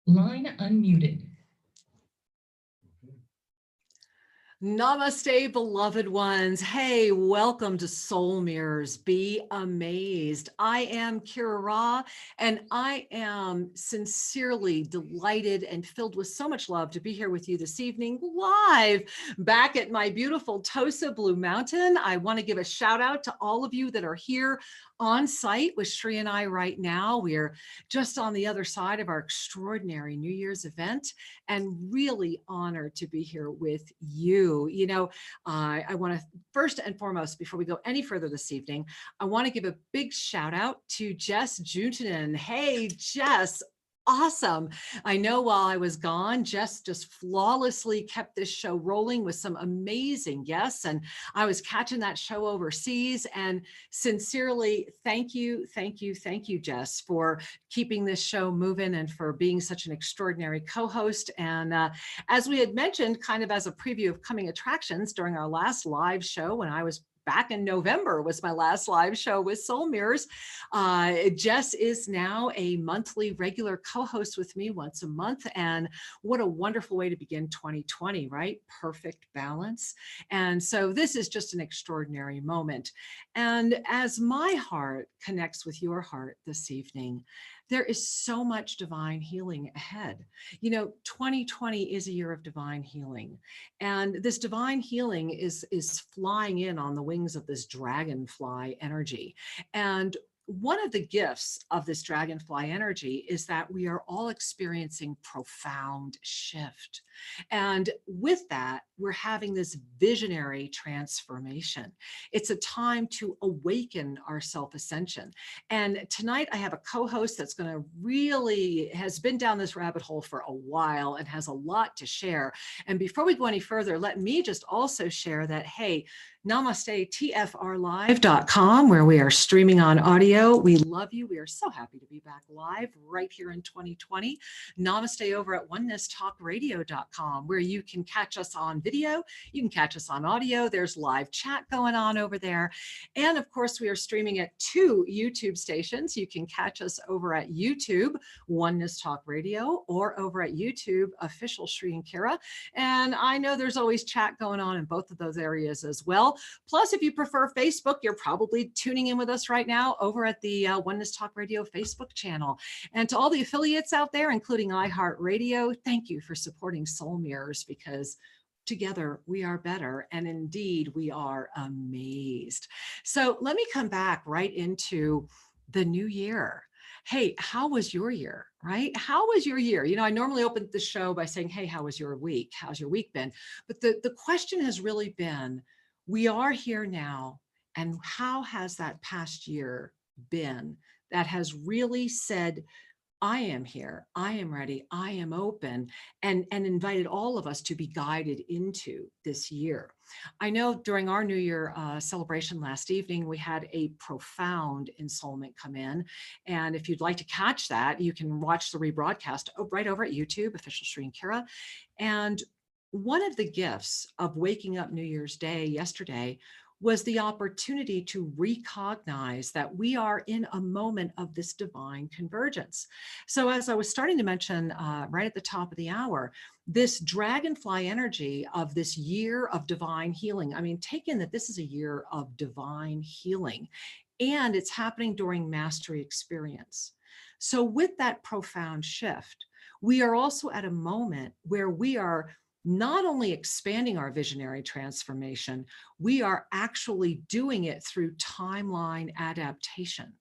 Line unmuted. Namaste, beloved ones. Hey, welcome to Soul Mirrors. Be amazed. I am Kira Ra, and I am sincerely delighted and filled with so much love to be here with you this evening, live back at my beautiful Tosa Blue Mountain. I want to give a shout out to all of you that are here on site with Shri and I right now. We are just on the other side of our extraordinary New Year's event, and really honored to be here with you. You know, I want to first and foremost, before we go any further this evening, I want to give a big shout out to Jess Juntanen. Hey, Jess. Awesome. I know while I was gone, Jess just flawlessly kept this show rolling with some amazing guests. And I was catching that show overseas. And sincerely, thank you, Jess, for keeping this show moving and for being such an extraordinary co-host. And as we had mentioned, kind of as a preview of coming attractions during our last live show when I was back in November was my last live show with Soul Mirrors. Jess is now a monthly regular co-host with me once a month. And what a wonderful way to begin 2020, right? Perfect balance. And so this is just an extraordinary moment. And as my heart connects with your heart this evening, there is so much divine healing ahead. You know, 2020 is a year of divine healing. And this divine healing is flying in on the wings of this dragonfly energy. And one of the gifts of this dragonfly energy is that we are all experiencing profound shift. And with that, we're having this visionary transformation. It's a time to awaken our self-ascension. And tonight I have a co-host that's going to really has been down this rabbit hole for a while and has a lot to share. And before we go any further, let me just also share that, hey, Namaste, tfrlive.com, where we are streaming on audio. We love you. We are so happy to be back live right here in 2020. Namaste over at OneNessTalkRadio.com, where you can catch us on video. You can catch us on audio. There's live chat going on over there. And of course, we are streaming at 2 YouTube stations. You can catch us over at YouTube, Oneness Talk Radio, or over at YouTube, Official Shri and Kira. And I know there's always chat going on in both of those areas as well. Plus, if you prefer Facebook, you're probably tuning in with us right now over at the Oneness Talk Radio Facebook channel. And to all the affiliates out there, including iHeartRadio, thank you for supporting Soul Mirrors, because together we are better, and indeed we are amazed. So let me come back right into the new year. Hey, how was your year, right? How was your year? You know, I normally open the show by saying, hey, how was your week? How's your week been? But the question has really been, we are here now, and how has that past year been that has really said, I am here, I am ready, I am open, and invited all of us to be guided into this year. I know during our New Year celebration last evening, we had a profound ensoulment come in. And if you'd like to catch that, you can watch the rebroadcast right over at YouTube, Official Shri and Kira. And one of the gifts of waking up New Year's Day yesterday was the opportunity to recognize that we are in a moment of this divine convergence. So as I was starting to mention right at the top of the hour, this dragonfly energy of this year of divine healing, I mean, take in that this is a year of divine healing, and it's happening during mastery experience. So with that profound shift, we are also at a moment where we are not only expanding our visionary transformation, we are actually doing it through timeline adaptation.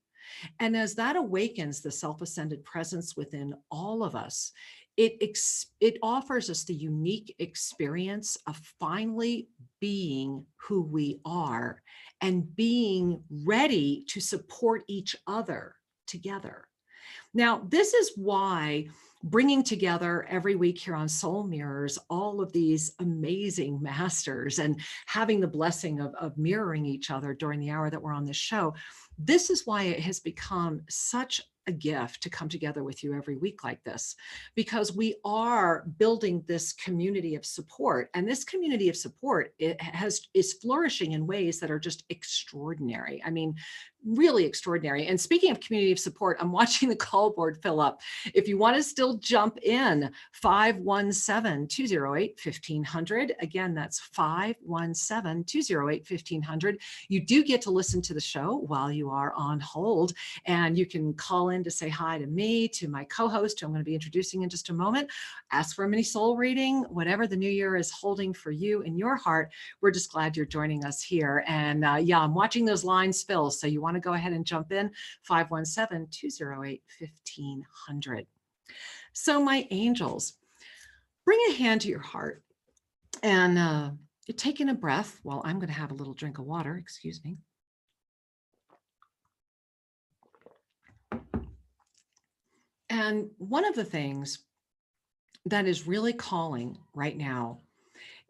And as that awakens the self-ascended presence within all of us, it offers us the unique experience of finally being who we are and being ready to support each other together. Now, this is why bringing together every week here on Soul Mirrors, all of these amazing masters and having the blessing of mirroring each other during the hour that we're on this show, this is why it has become such a gift to come together with you every week like this, because we are building this community of support, and this community of support is flourishing in ways that are just extraordinary. I mean, really extraordinary. And speaking of community of support, I'm watching the call board fill up. If you want to still jump in, 517-208-1500. Again, that's 517-208-1500. You do get to listen to the show while you are on hold, and you can call in to say hi to me, to my co-host, who I'm going to be introducing in just a moment. Ask for a mini soul reading, whatever the new year is holding for you in your heart. We're just glad you're joining us here. And yeah, I'm watching those lines fill. So you want to go ahead and jump in, 517-208-1500. So my angels, bring a hand to your heart and you're taking a breath while I'm going to have a little drink of water. Excuse me. And one of the things that is really calling right now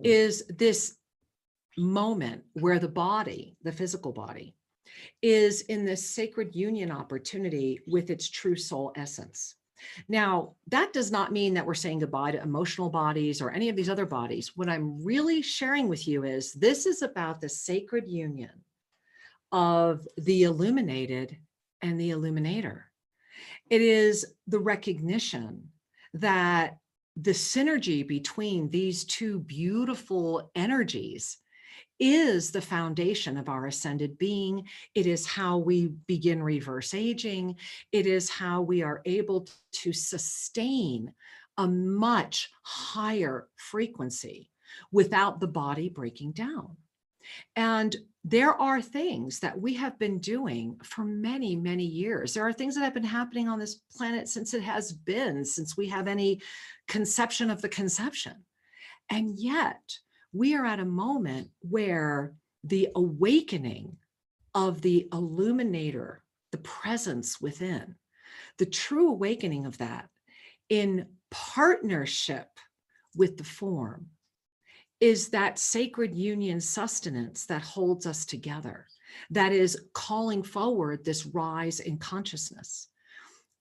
is this moment where the body, the physical body, is in this sacred union opportunity with its true soul essence. Now, that does not mean that we're saying goodbye to emotional bodies or any of these other bodies. What I'm really sharing with you is this is about the sacred union of the illuminated and the illuminator. It is the recognition that the synergy between these two beautiful energies is the foundation of our ascended being. It is how we begin reverse aging. It is how we are able to sustain a much higher frequency without the body breaking down. And there are things that we have been doing for many, many years. There are things that have been happening on this planet since we have any conception of the conception. And yet we are at a moment where the awakening of the illuminator, the presence within, the true awakening of that in partnership with the form, is that sacred union sustenance that holds us together, that is calling forward this rise in consciousness.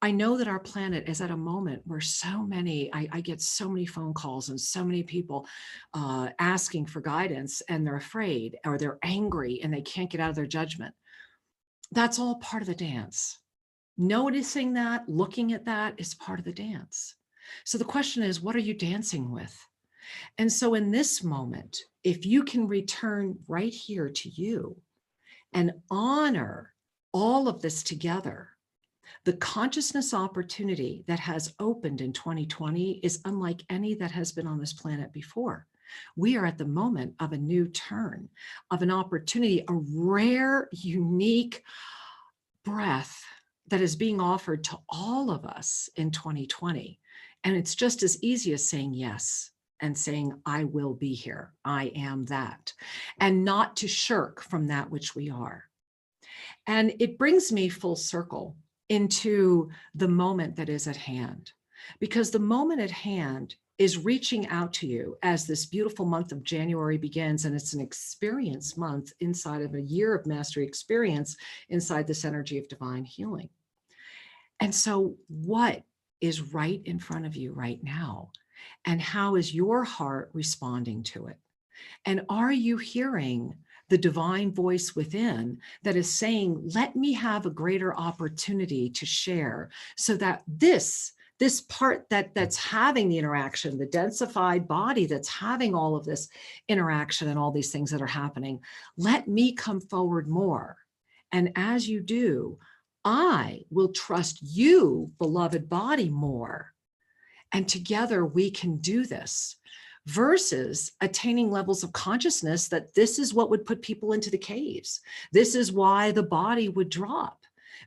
I know that our planet is at a moment where I get so many phone calls and so many people asking for guidance, and they're afraid or they're angry and they can't get out of their judgment. That's all part of the dance. Noticing that, looking at that is part of the dance. So the question is, what are you dancing with? And so in this moment, if you can return right here to you and honor all of this together, the consciousness opportunity that has opened in 2020 is unlike any that has been on this planet before. We are at the moment of a new turn, of an opportunity, a rare, unique breath that is being offered to all of us in 2020. And it's just as easy as saying yes and saying, I will be here. I am that. And not to shirk from that which we are. And it brings me full circle into the moment that is at hand, because the moment at hand is reaching out to you as this beautiful month of January begins, and it's an experience month inside of a year of mastery experience inside this energy of divine healing. And so what is right in front of you right now? And how is your heart responding to it? And are you hearing the divine voice within that is saying, let me have a greater opportunity to share, so that this part that's having the interaction, the densified body that's having all of this interaction and all these things that are happening, let me come forward more. And as you do, I will trust you, beloved body, more. And together we can do this, versus attaining levels of consciousness that this is what would put people into the caves. This is why the body would drop,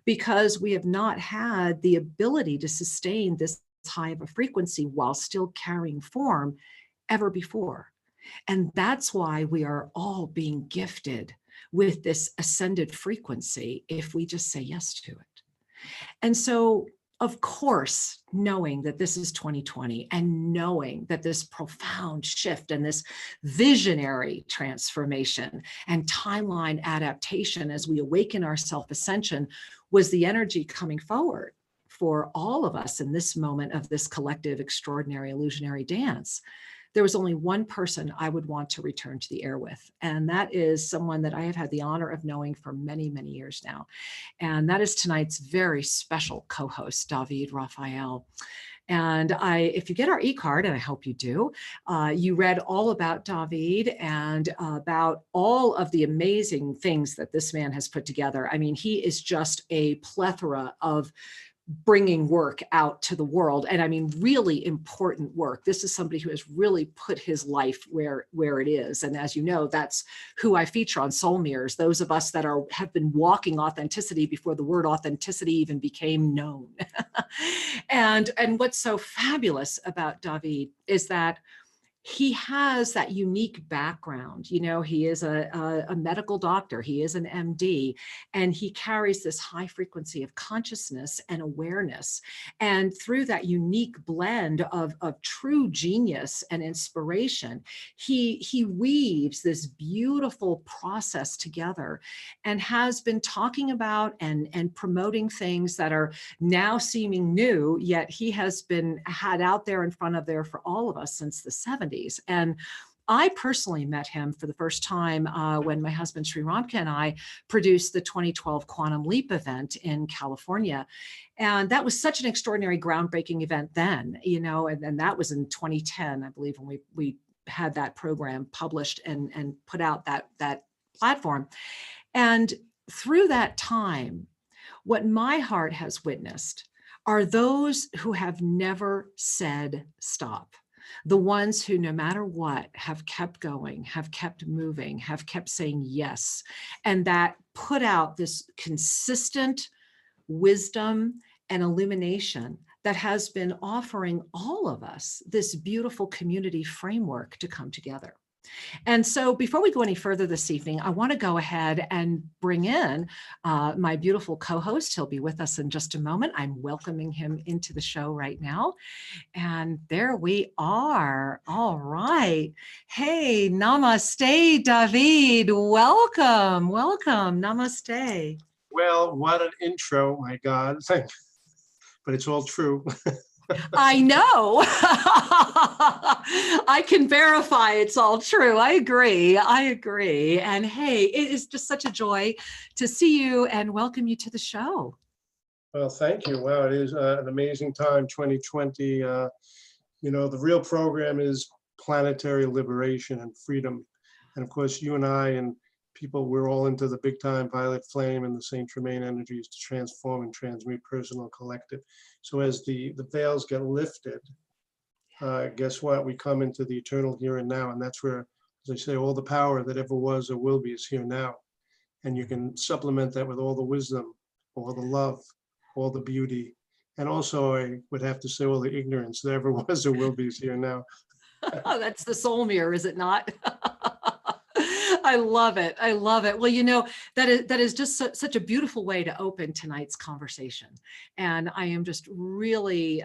because we have not had the ability to sustain this high of a frequency while still carrying form ever before. And that's why we are all being gifted with this ascended frequency if we just say yes to it. And so, of course, knowing that this is 2020 and knowing that this profound shift and this visionary transformation and timeline adaptation as we awaken our self-ascension was the energy coming forward for all of us in this moment of this collective extraordinary illusionary dance, there was only one person I would want to return to the air with. And that is someone that I have had the honor of knowing for many, many years now. And that is tonight's very special co-host, Vid Raphael. And if you get our e-card, and I hope you do, you read all about David and about all of the amazing things that this man has put together. I mean, he is just a plethora of bringing work out to the world. And I mean, really important work. This is somebody who has really put his life where it is. And as you know, that's who I feature on Soul Mirrors, those of us that have been walking authenticity before the word authenticity even became known. and what's so fabulous about David is that he has that unique background. You know, he is a medical doctor, he is an MD, and he carries this high frequency of consciousness and awareness. And through that unique blend of true genius and inspiration, he weaves this beautiful process together and has been talking about and promoting things that are now seeming new, yet he has been had out there in front of there for all of us since the 70s. And I personally met him for the first time when my husband Sri Ramka and I produced the 2012 Quantum Leap event in California. And that was such an extraordinary, groundbreaking event then, you know, and that was in 2010, I believe, when we had that program published and put out that platform. And through that time, what my heart has witnessed are those who have never said stop. The ones who, no matter what, have kept going, have kept moving, have kept saying yes, and that put out this consistent wisdom and illumination that has been offering all of us this beautiful community framework to come together. And so before we go any further this evening, I want to go ahead and bring in my beautiful co-host. He'll be with us in just a moment. I'm welcoming him into the show right now. And there we are. All right. Hey, namaste, David. Welcome. Welcome. Namaste. Well, what an intro, my God. But it's all true. I know. I can verify it's all true. I agree. I agree. And hey, it is just such a joy to see you and welcome you to the show. Well, thank you. Wow, it is an amazing time, 2020. You know, the real program is planetary liberation and freedom. And of course, you and I and people, we're all into the big time violet flame and the Saint Germain energies to transform and transmute personal and collective. So as the veils get lifted, guess what? We come into the eternal here and now. And that's where, as I say, all the power that ever was or will be is here now. And you can supplement that with all the wisdom, all the love, all the beauty. And also, I would have to say, all the ignorance that ever was or will be is here now. That's the soul mirror, is it not? I love it. I love it. Well, you know, that is just such a beautiful way to open tonight's conversation. And I am just really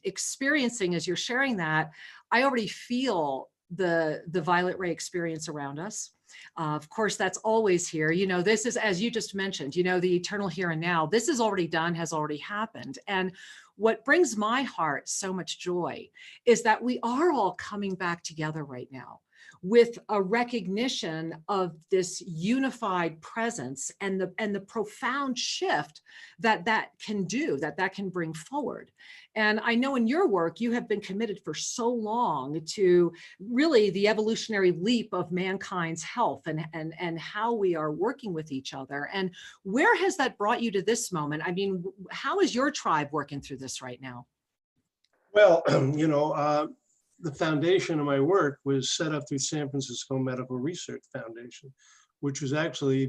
experiencing, as you're sharing that, I already feel the violet ray experience around us. Of course, that's always here. You know, this is, as you just mentioned, you know, the eternal here and now. This is already done, has already happened. And what brings my heart so much joy is that we are all coming back together right now with a recognition of this unified presence and the profound shift that can do, that can bring forward. And I know in your work, you have been committed for so long to really the evolutionary leap of mankind's health and how we are working with each other. And where has that brought you to this moment? I mean, how is your tribe working through this right now? Well, you know, the foundation of my work was set up through San Francisco Medical Research Foundation, which was actually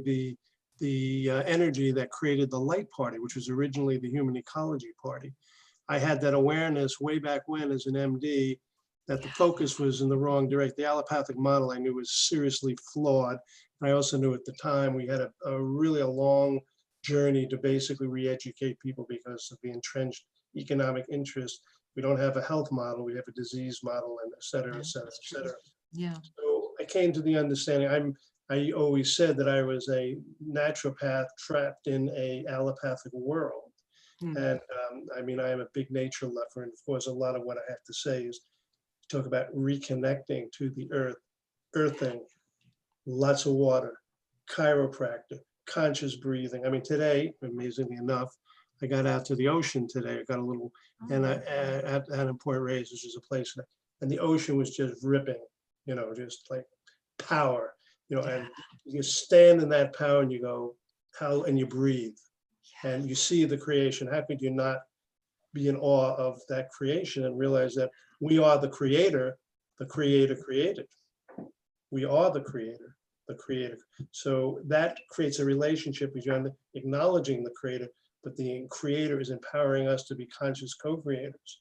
the energy that created the Light Party, which was originally the Human Ecology Party. I had that awareness way back when as an MD that the focus was in the wrong direction. The allopathic model I knew was seriously flawed. And I also knew at the time we had a really long journey to basically re-educate people because of the entrenched economic interest. We don't have a health model, we have a disease model, and et cetera, et cetera, et cetera. Yeah. So I came to the understanding, I always said that I was a naturopath trapped in a allopathic world. And I mean, I am a big nature lover, and of course, a lot of what I have to say is talk about reconnecting to the earth, earthing, lots of water, chiropractor, conscious breathing. I mean, today, amazingly enough, I got out to the ocean today. I got a little, and I at Point Reyes, which is a place, and the ocean was just ripping, you know, just like power, you know, and you stand in that power and you go, how, and you breathe and you see the creation. How could you not be in awe of that creation and realize that we are the creator created. We are the creator, the creator. So that creates a relationship between acknowledging the creator, but the creator is empowering us to be conscious co-creators.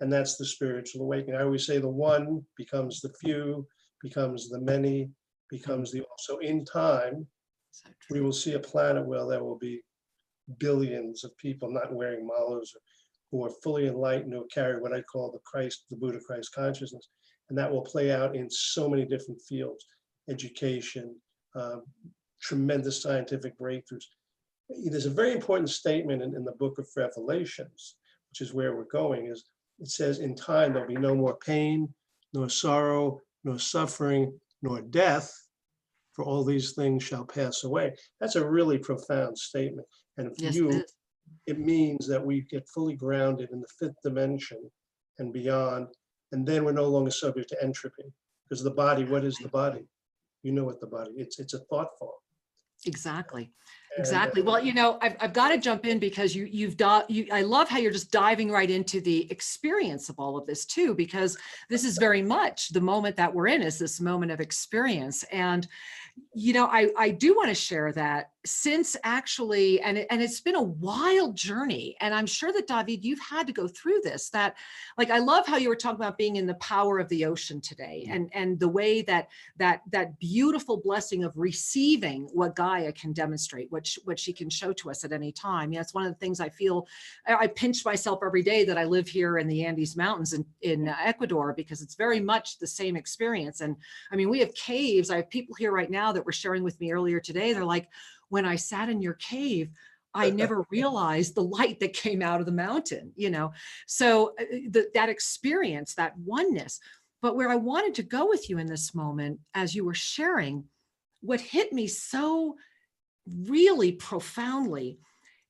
And that's the spiritual awakening. I always say the one becomes the few, becomes the many, becomes the all. So in time, we will see a planet where there will be billions of people not wearing malas, who are fully enlightened, who carry what I call the Christ, the Buddha Christ consciousness. And that will play out in so many different fields, education, tremendous scientific breakthroughs. There's a very important statement in the book of Revelations, which is where we're going, is it says in time, there'll be no more pain, no sorrow, no suffering, nor death, for all these things shall pass away. That's a really profound statement. And for you, it means that we get fully grounded in the fifth dimension and beyond, and then we're no longer subject to entropy. Because the body, what is the body? You know what the body, it's a thought form. Exactly. Exactly. Well, you know, I've got to jump in because I love how you're just diving right into the experience of all of this too, because this is very much the moment that we're in, is this moment of experience. And, you know, I do want to share that since actually, and it's been a wild journey. And I'm sure that David, you've had to go through this, that like, I love how you were talking about being in the power of the ocean today, and the way that beautiful blessing of receiving what Gaia can demonstrate, what she can show to us at any time. Yeah, it's one of the things I feel, I pinch myself every day that I live here in the Andes Mountains in Ecuador, because it's very much the same experience. And I mean, we have caves. I have people here right now that were sharing with me earlier today. They're like, when I sat in your cave, I never realized the light that came out of the mountain, you know? So that experience, that oneness. But where I wanted to go with you in this moment, as you were sharing, what hit me so really profoundly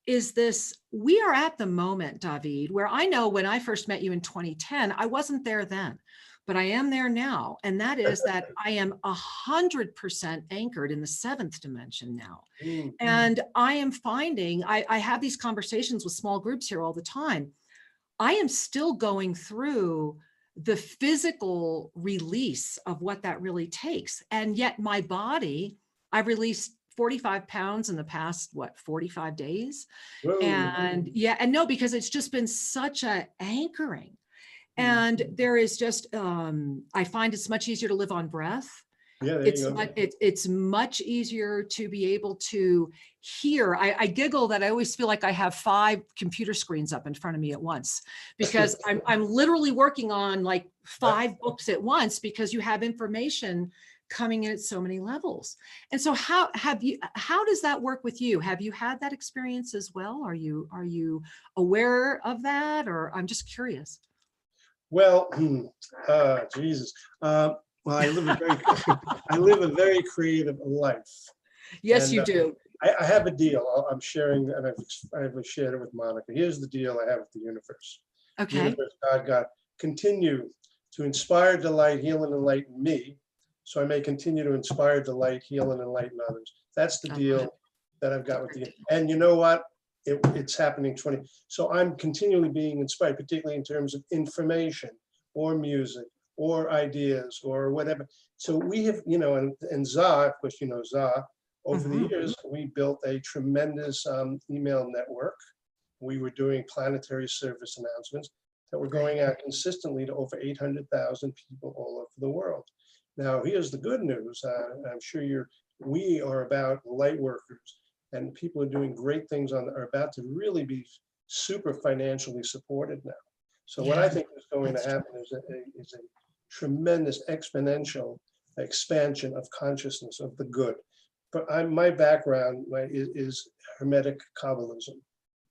is this: we are at the moment, David, where I know when I first met you in 2010, I wasn't there then, but I am there now. And that is that I am 100% anchored in the seventh dimension now. And I am finding, I have these conversations with small groups here all the time. I am still going through the physical release of what that really takes. And yet my body, I've released 45 pounds in the past, 45 days. Whoa. And yeah, and no, because it's just been such a anchoring. And there is just, I find it's much easier to live on breath. Yeah, it's much easier to be able to hear. I giggle that I always feel like I have 5 computer screens up in front of me at once, because I'm literally working on like 5 books at once, because you have information coming in at so many levels. And so how does that work with you? Have you had that experience as well? Are you aware of that? Or I'm just curious. Well, Jesus. Well, I live a very creative life. Yes, and, you do. I have a deal I'm sharing, and I've shared it with Monica. Here's the deal I have with the universe. Okay. The universe, God, continue to inspire, delight, heal, and enlighten me, so I may continue to inspire, delight, heal, and enlighten others. That's the deal that I've got with you. And you know what? It's happening 20. So I'm continually being inspired, particularly in terms of information or music or ideas or whatever. So we have, you know, and Za, of course, you know Za, over the years, we built a tremendous email network. We were doing planetary service announcements that were going out consistently to over 800,000 people all over the world. Now, here's the good news. I'm sure we are about light workers, and people are doing great things are about to really be super financially supported now. So what I think is going to happen is a tremendous exponential expansion of consciousness of the good. But my background is Hermetic Kabbalism.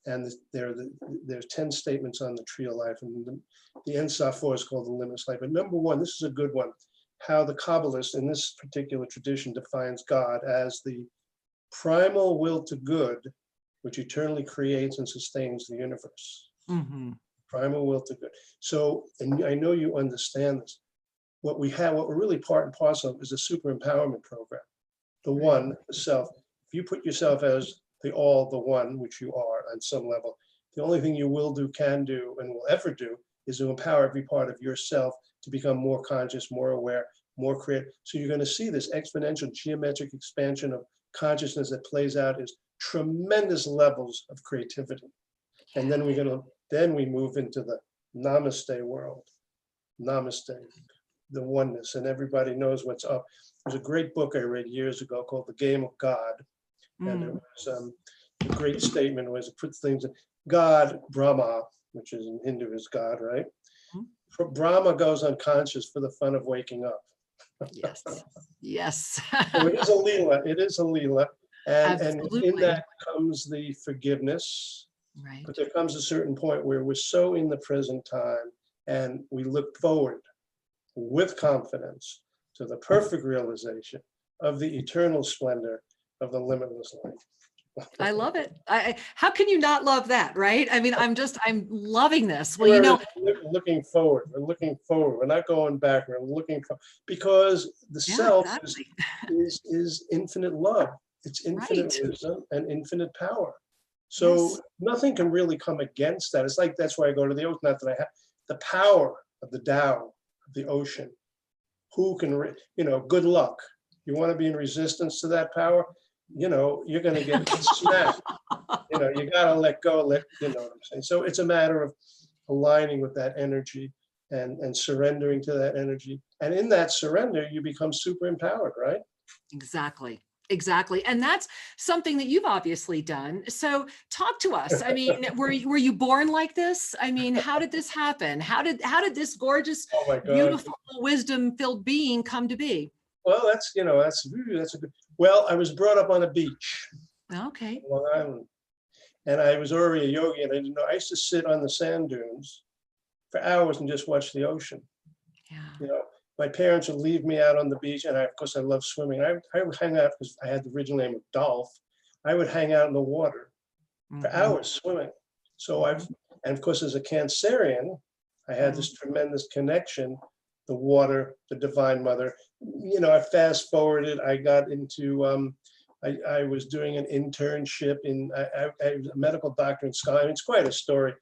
And there's 10 statements on the tree of life, and the End Star 4 is called the limitless life. But number one, this is a good one, how the Kabbalist in this particular tradition defines God as the primal will to good, which eternally creates and sustains the universe. Mm-hmm. Primal will to good. So, and I know you understand this. What we're really part and parcel of is a super empowerment program. The one, the self. If you put yourself as the all, the one, which you are on some level, the only thing you will do, can do, and will ever do is to empower every part of yourself to become more conscious, more aware, more creative. So you're going to see this exponential geometric expansion of consciousness that plays out as tremendous levels of creativity. And then we move into the Namaste world. Namaste, the oneness, and everybody knows what's up. There's a great book I read years ago called The Game of God. And it was a great statement was it puts things in God, Brahma, which is in Hindu is God, right? Brahma goes unconscious for the fun of waking up. Yes. Yes. So it is a Leela. It is a Leela. And in that comes the forgiveness. Right. But there comes a certain point where we're so in the present time and we look forward with confidence to the perfect realization of the eternal splendor of the limitless life. I love it. How can you not love that, right? I mean, I'm loving this. Well, you know, looking forward. We're looking forward. We're not going back. We're looking forward because the self exactly. is infinite love. It's infinite wisdom and infinite power. So nothing can really come against that. It's like, that's why I go to the ocean. Not that I have the power of the Tao, of the ocean. Who can, good luck. You want to be in resistance to that power? You're going to get snapped. You got to let go, you know what I'm saying? So it's a matter of aligning with that energy and surrendering to that energy. And in that surrender, you become super empowered, right? Exactly. Exactly. And that's something that you've obviously done. So talk to us. I mean, were you born like this? I mean, how did this happen? How did this gorgeous, beautiful, wisdom-filled being come to be? Well, that's a good, well, I was brought up on a beach. Okay. Long Island. And I was already a yogi, and I didn't know, I used to sit on the sand dunes for hours and just watch the ocean. Yeah. My parents would leave me out on the beach, and of course I love swimming. I would hang out, because I had the original name of Dolph. I would hang out in the water for hours swimming. So and of course, as a Cancerian, I had this tremendous connection, the water, the Divine Mother. I fast forwarded, I got into, I was doing an internship I was a medical doctor in Scotland. It's quite a story.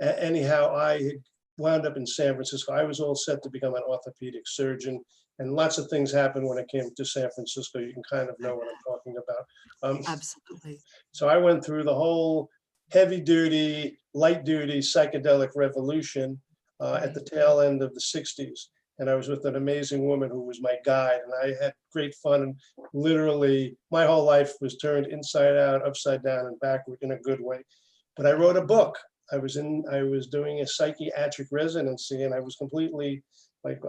Anyhow, I had wound up in San Francisco. I was all set to become an orthopedic surgeon, and lots of things happened when I came to San Francisco. You can kind of know what I'm talking about. Absolutely. So I went through the whole heavy duty, light duty psychedelic revolution at the tail end of the 60s. And I was with an amazing woman who was my guide, and I had great fun. And literally, my whole life was turned inside out, upside down, and backward in a good way. But I wrote a book. I was doing a psychiatric residency, and I was completely like,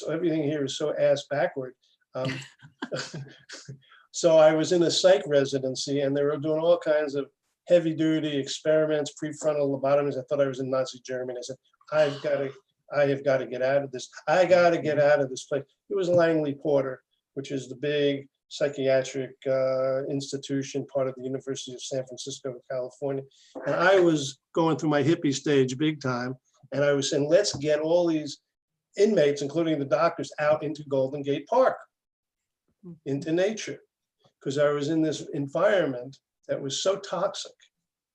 everything here is so ass backward. So I was in a psych residency, and they were doing all kinds of heavy duty experiments, prefrontal lobotomies. I thought I was in Nazi Germany. I said, I have got to get out of this. I got to get out of this place. It was Langley Porter, which is the big psychiatric institution, part of the University of San Francisco, California. And I was going through my hippie stage big time. And I was saying, let's get all these inmates, including the doctors, out into Golden Gate Park, into nature. Because I was in this environment that was so toxic.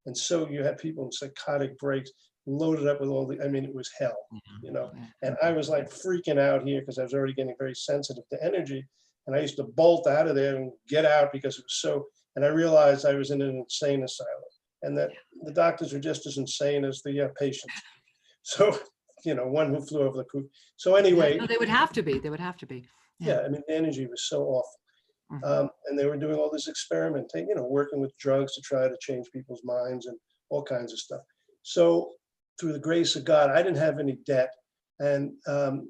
And so you had people in psychotic breaks, loaded up with it was hell, and I was like freaking out here because I was already getting very sensitive to energy. And I used to bolt out of there and get out because it was and I realized I was in an insane asylum, and that the doctors were just as insane as the patients. So, one who flew over the coop. So anyway. No, they would have to be. They would have to be. Yeah, the energy was so awful. And they were doing all this experimenting, working with drugs to try to change people's minds and all kinds of stuff. So through the grace of God, I didn't have any debt, and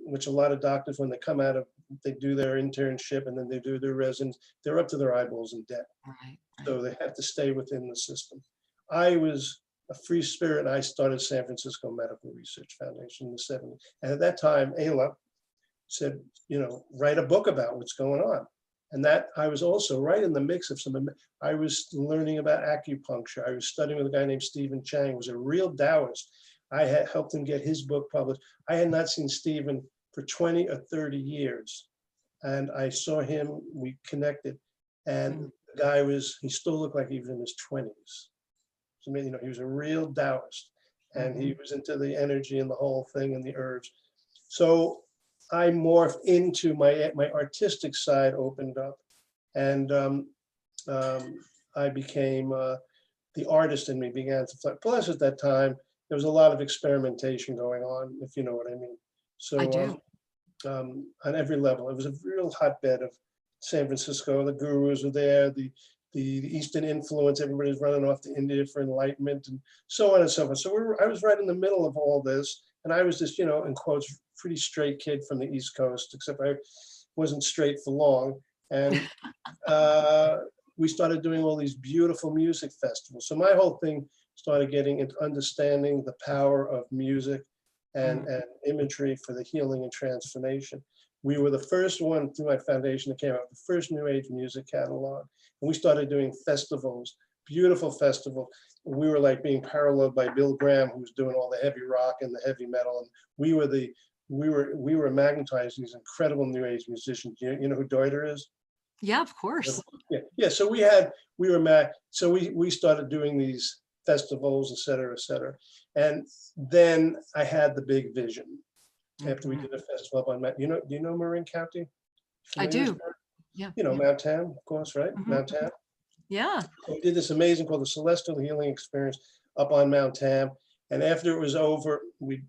which a lot of doctors, when they come out of, they do their internship and then they do their residence, they're up to their eyeballs in debt. Right. So they have to stay within the system. I was a free spirit, and I started San Francisco Medical Research Foundation in the 70s. And at that time, Ayla said, write a book about what's going on. And that I was also right in the mix of I was learning about acupuncture. I was studying with a guy named Stephen Chang, who was a real Taoist. I had helped him get his book published. I had not seen Stephen for 20 or 30 years. And I saw him, we connected. And the guy he still looked like he was in his 20s. So, he was a real Taoist, and he was into the energy and the whole thing and the herbs. So I morphed into my artistic side, opened up, and I became the artist in me began to fly. Plus, at that time, there was a lot of experimentation going on, if you know what I mean. So I do. On every level, it was a real hotbed of San Francisco. The gurus were there, the Eastern influence, everybody's running off to India for enlightenment and so on and so forth. So I was right in the middle of all this. And I was this, in quotes, pretty straight kid from the East Coast, except I wasn't straight for long. And we started doing all these beautiful music festivals. So my whole thing started getting into understanding the power of music and imagery for the healing and transformation. We were the first one through my foundation that came out with the first New Age music catalog. And we started doing festivals, beautiful festival. We were like being paralleled by Bill Graham, who was doing all the heavy rock and the heavy metal. And we were magnetizing these incredible New Age musicians. You know who Deuter is? Yeah, of course. Yeah. So we started doing these festivals, et cetera, et cetera. And then I had the big vision after we did a festival up on do you know Marin County? I do. Yeah. Mount Tam, of course, right? Mount Tam. Yeah. So we did this amazing called the Celestial Healing Experience up on Mount Tam. And after it was over, we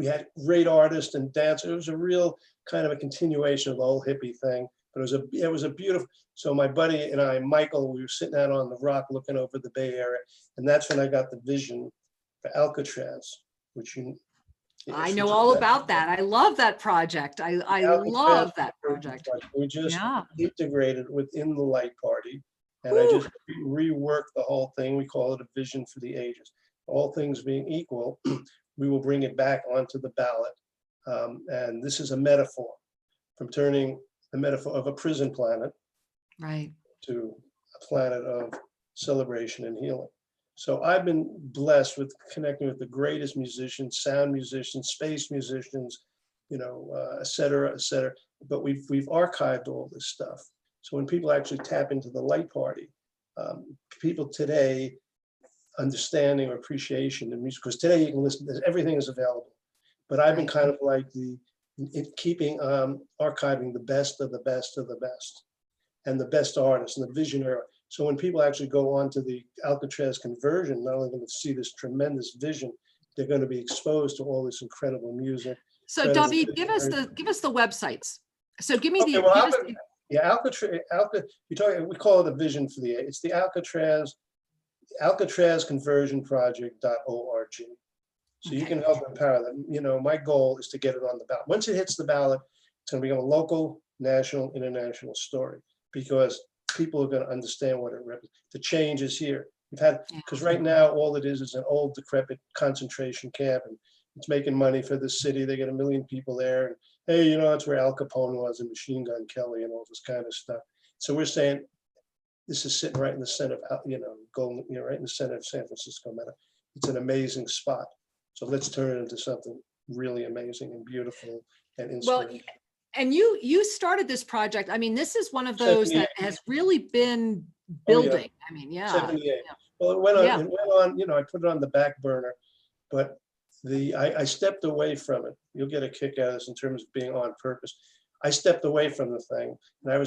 had great artists and dancers. It was a real kind of a continuation of the whole hippie thing. But it was a beautiful. So my buddy and I, Michael, we were sitting out on the rock looking over the Bay Area, and that's when I got the vision for Alcatraz, which I know all about that. I love that project. I love that project. We just integrated within the light party, and I just reworked the whole thing. We call it a vision for the ages. All things being equal, we will bring it back onto the ballot. And this is a metaphor from turning the metaphor of a prison planet to a planet of celebration and healing. So I've been blessed with connecting with the greatest musicians, sound musicians, space musicians, et cetera, et cetera. But we've archived all this stuff. So when people actually tap into the light party, people today understanding or appreciation of music, because today you can listen, everything is available. But I've been kind of like keeping, archiving the best of the best of the best, and the best artists and the visionary. So when people actually go on to the Alcatraz conversion, not only going to see this tremendous vision, they're going to be exposed to all this incredible music. So David, give us the websites. So give me Alcatraz. We call it a vision for the. It's the Alcatraz conversionproject.org. So you can help empower them. My goal is to get it on the ballot. Once it hits the ballot, it's going to become a local, national, international story, because people are going to understand what it represents. The change is here. Because right now, all it is an old, decrepit concentration camp, and it's making money for the city. They get 1 million people there. And hey, that's where Al Capone was, and Machine Gun Kelly and all this kind of stuff. So we're saying this is sitting right in the center of, right in the center of San Francisco Meta. It's an amazing spot. So let's turn it into something really amazing and beautiful and inspiring. Well, and you started this project. I mean, this is one of those that has really been building. I mean, 78. Well, it went on, I put it on the back burner, but I stepped away from it. You'll get a kick out of this in terms of being on purpose. I stepped away from the thing, and I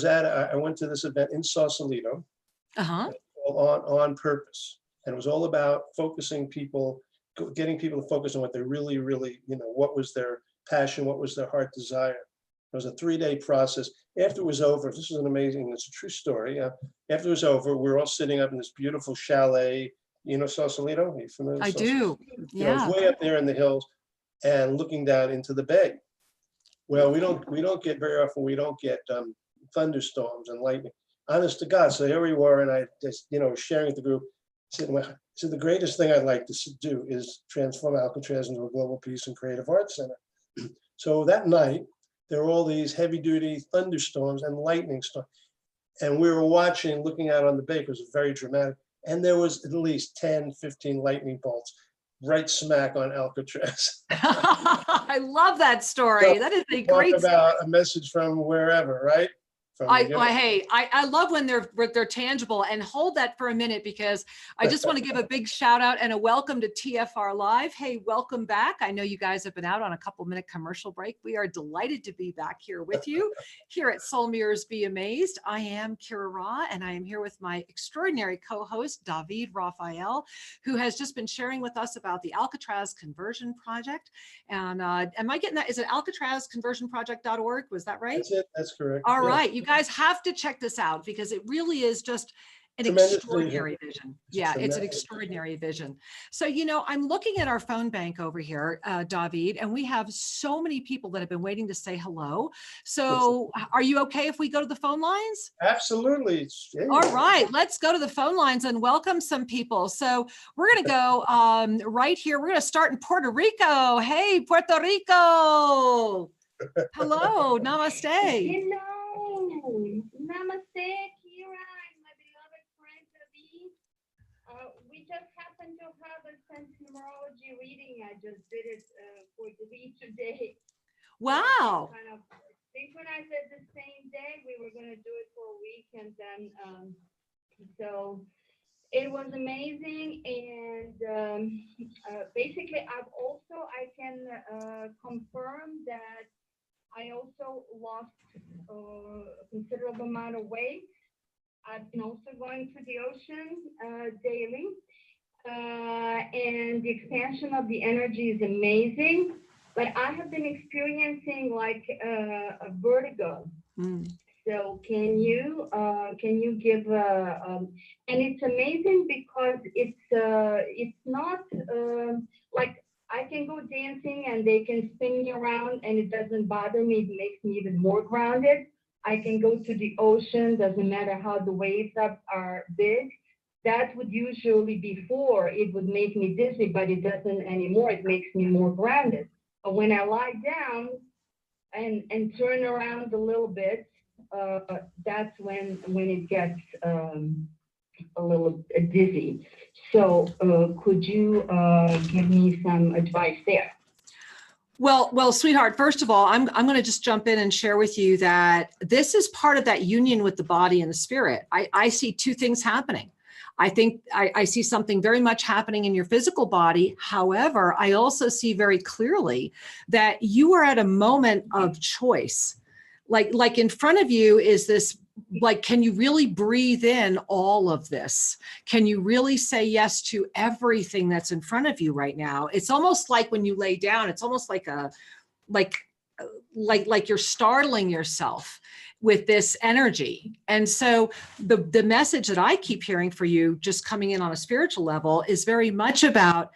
went to this event in Sausalito on purpose. And it was all about focusing people, getting people to focus on what they really, really, what was their passion, what was their heart desire. It was a 3-day process. After it was over, this is it's a true story. After it was over, we were all sitting up in this beautiful chalet, Sausalito? Are you familiar with Sausalito? I do. Yeah. It was way up there in the hills and looking down into the bay. Well, we don't get very often, we don't get thunderstorms and lightning. Honest to God. So here we were, and I just, sharing with the group. So the greatest thing I'd like to do is transform Alcatraz into a global peace and creative arts center. So that night, there were all these heavy duty thunderstorms and lightning storms. And we were watching, looking out on the bay, it was very dramatic. And there was at least 10, 15 lightning bolts right smack on Alcatraz. I love that story. So That is a talk great about a message from wherever, right? I love when they're tangible. And hold that for a minute, because I just want to give a big shout out and a welcome to TFR Live. Hey, welcome back. I know you guys have been out on a couple-minute commercial break. We are delighted to be back here with you here at Soul Mirrors Be Amazed. I am Kira Ra, and I am here with my extraordinary co-host, Vid Raphael, who has just been sharing with us about the Alcatraz Conversion Project. And am I getting that? Is it alcatrazconversionproject.org? Was that right? That's it. That's correct. All Yeah. right. You guys have to check this out, because it really is just an Tremendous extraordinary vision. Yeah, it's an tremendous extraordinary vision. So, I'm looking at our phone bank over here, David, and we have so many people that have been waiting to say hello. So are you okay if we go to the phone lines? Absolutely. Yeah. All right, let's go to the phone lines and welcome some people. So we're going to go right here. We're going to start in Puerto Rico. Hey, Puerto Rico. Hello, namaste. Hello, namaste, Kira, and my beloved friend David. We just happened to have a sense numerology reading. I just did it for David today. Wow. Kind of synchronized at the same day. We were going to do it for a week, and then so it was amazing. And basically, I can confirm that I also lost a considerable amount of weight. I've been also going to the ocean daily. And the expansion of the energy is amazing. But I have been experiencing like a vertigo. So can you give and it's amazing because it's not like I can go dancing and they can spin me around and it doesn't bother me. It makes me even more grounded. I can go to the ocean, doesn't matter how the waves are big. That would usually before it would make me dizzy, but it doesn't anymore. It makes me more grounded. But when I lie down and turn around a little bit, that's when it gets a little dizzy. So could you give me some advice there? Well, sweetheart, first of all, I'm going to just jump in and share with you that this is part of that union with the body and the spirit. I see two things happening. I think I see something very much happening in your physical body. However, I also see very clearly that you are at a moment of choice. Like in front of you is this, like, can you really breathe in all of this? Can you really say yes to everything that's in front of you right now? It's almost like when you lay down, it's almost like like you're startling yourself with this energy. And so the message that I keep hearing for you, just coming in on a spiritual level, is very much about